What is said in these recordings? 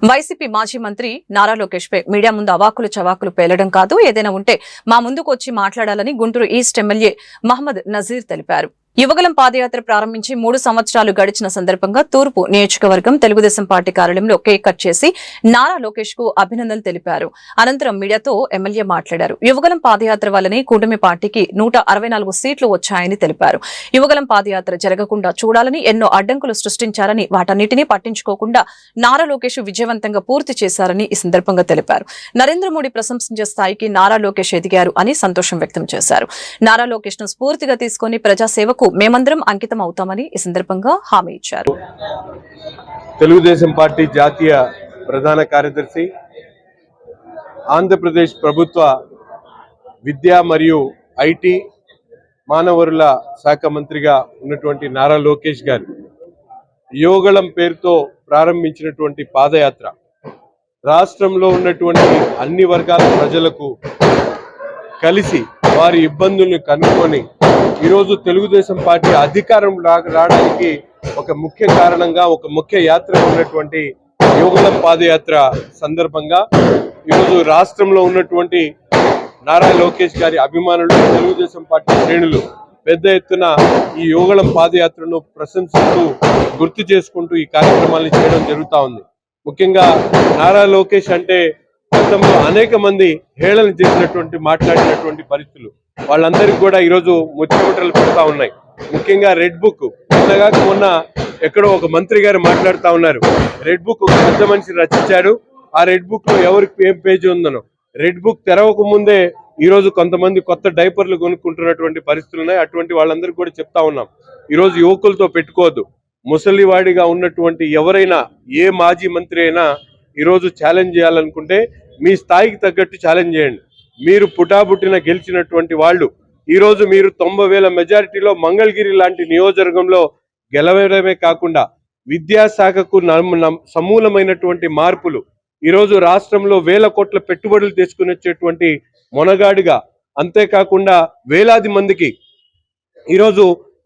YCP మాజీ మంత్రి నారా లోకేష్ పై media ముందు అవాకులు చవాకులు పేలడం కాదు, ఏదైనా ఉంటే మా ముందుకు వచ్చి మాట్లాడాలని గుంటూరు ఈస్ట్ ఎమ్మెల్యే మహమ్మద్ నజీర్ తెలిపారు. యువగలం పాదయాత్ర ప్రారంభించి 3 సంవత్సరాలు గడిచిన సందర్భంగా తూర్పు నియోజకవర్గం తెలుగుదేశం పార్టీ కార్యాలయంలో కేక్ కట్ చేసి నారా లోకేష్ కు అభినందనలు తెలిపారు. అనంతరం మీడియాతో ఎమ్మెల్యే మాట్లాడారు. యువగలం పాదయాత్ర వల్లనే కూటమి పార్టీకి 164 సీట్లు వచ్చాయని తెలిపారు. యువగలం పాదయాత్ర జరగకుండా చూడాలని ఎన్నో అడ్డంకులు సృష్టించారని, వాటన్నిటినీ పట్టించుకోకుండా నారా లోకేష్ విజయవంతంగా పూర్తి చేశారని ఈ సందర్భంగా తెలిపారు. నరేంద్ర మోడీ ప్రశంసించే స్థాయికి నారా లోకేష్ ఎదిగారు అని సంతోషం వ్యక్తం చేశారు. నారా లోకేష్ ను స్ఫూర్తిగా తీసుకుని ప్రజాసేవకు మేమందరం అంకితం అవుతామని ఈ సందర్భంగా హామీ ఇచ్చారు. తెలుగుదేశం పార్టీ జాతీయ ప్రధాన కార్యదర్శి, ఆంధ్రప్రదేశ్ ప్రభుత్వ విద్యా మరియు ఐటీ మానవరుల శాఖ మంత్రిగా ఉన్నటువంటి నారా లోకేష్ గారు యోగళం పేరుతో ప్రారంభించినటువంటి పాదయాత్ర రాష్ట్రంలో ఉన్నటువంటి అన్ని వర్గాల ప్రజలకు కలిసి వారి ఇబ్బందులను కనుక్కొని ఈరోజు తెలుగుదేశం పార్టీ అధికారం రావడానికి ఒక ముఖ్య కారణంగా, ఒక ముఖ్య యాత్ర ఉన్నటువంటి యోగళం పాదయాత్ర సందర్భంగా ఈరోజు రాష్ట్రంలో ఉన్నటువంటి నారా లోకేష్ గారి అభిమానులు, తెలుగుదేశం పార్టీ శ్రేణులు పెద్ద ఎత్తున ఈ యోగళం పాదయాత్రను ప్రశంసిస్తూ గుర్తు చేసుకుంటూ ఈ కార్యక్రమాన్ని చేయడం జరుగుతూ ఉంది. ముఖ్యంగా నారా లోకేష్ అంటే గతంలో అనేక మంది హేళన చేసినటువంటి, మాట్లాడినటువంటి పరిస్థితులు వాళ్ళందరికీ కూడా ఈరోజు ముచ్చముట్టలు పెడతా ఉన్నాయి. ముఖ్యంగా రెడ్ బుక్ మొన్న ఎక్కడో ఒక మంత్రి గారు మాట్లాడుతూ ఉన్నారు. రెడ్ బుక్ ఒక పెద్ద మనిషి రచించారు, ఆ రెడ్ బుక్ లో ఎవరికి ఏం పేజీ ఉందనో. రెడ్ బుక్ తెరవక ముందే ఈరోజు కొంతమంది కొత్త డైపర్లు కొనుక్కుంటున్నటువంటి పరిస్థితులు ఉన్నాయి. అటువంటి వాళ్ళందరికీ కూడా చెప్తా ఉన్నాం, ఈరోజు యువకులతో పెట్టుకోవద్దు. ముసలివాడిగా ఉన్నటువంటి ఎవరైనా, ఏ మాజీ మంత్రి అయినా ఈరోజు ఛాలెంజ్ చేయాలనుకుంటే మీ స్థాయికి తగ్గట్టు ఛాలెంజ్ చేయండి. మీరు పుటాబుట్టిన గెలిచినటువంటి వాళ్ళు ఈరోజు మీరు 90,000 మెజారిటీలో మంగళగిరి లాంటి నియోజకవర్గంలో గెలవడమే కాకుండా విద్యాశాఖకు సమూలమైనటువంటి మార్పులు, ఈరోజు రాష్ట్రంలో 1000 కోట్ల పెట్టుబడులు తెచ్చుకుని వచ్చేటువంటి మొనగాడిగా, అంతేకాకుండా వేలాది మందికి ఈరోజు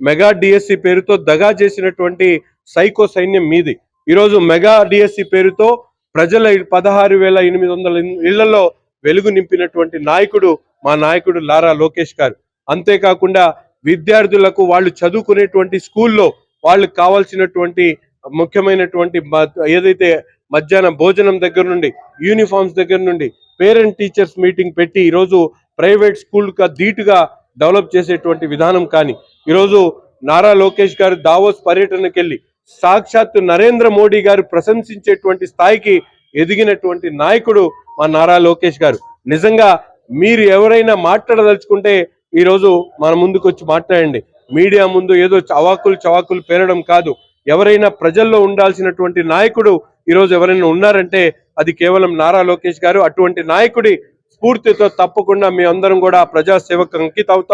మెగా డిఎస్సి పేరుతో దగా చేసినటువంటి సైకో సైన్యం మీది. ఈరోజు మెగా డిఎస్సి పేరుతో ప్రజల 16,800 ఇళ్లలో వెలుగు నింపినటువంటి నాయకుడు మా నాయకుడు నారా లోకేష్ గారు. అంతేకాకుండా విద్యార్థులకు వాళ్ళు చదువుకునేటువంటి స్కూల్లో వాళ్ళకి కావాల్సినటువంటి ముఖ్యమైనటువంటి ఏదైతే మధ్యాహ్న భోజనం దగ్గర నుండి, యూనిఫామ్స్ దగ్గర నుండి పేరెంట్ టీచర్స్ మీటింగ్ పెట్టి ఈరోజు ప్రైవేట్ స్కూల్గా ధీటుగా డెవలప్ చేసేటువంటి విధానం. కానీ ఈరోజు నారా లోకేష్ గారు దావోస్ పర్యటనకు వెళ్ళి సాక్షాత్తు నరేంద్ర మోడీ గారు ప్రశంసించేటువంటి స్థాయికి ఎదిగినటువంటి నాయకుడు మా నారా లోకేష్ గారు. నిజంగా మీరు ఎవరైనా మాట్లాడదలుచుకుంటే ఈరోజు మన ముందుకు వచ్చి మాట్లాడండి. మీడియా ముందు ఏదో చవాకులు పేరడం కాదు. ఎవరైనా ప్రజల్లో ఉండాల్సినటువంటి నాయకుడు ఈరోజు ఎవరైనా ఉన్నారంటే అది కేవలం నారా లోకేష్ గారు. అటువంటి నాయకుడి స్ఫూర్తితో తప్పకుండా మీ అందరం కూడా ప్రజాసేవకు అంకితం అవుతాం.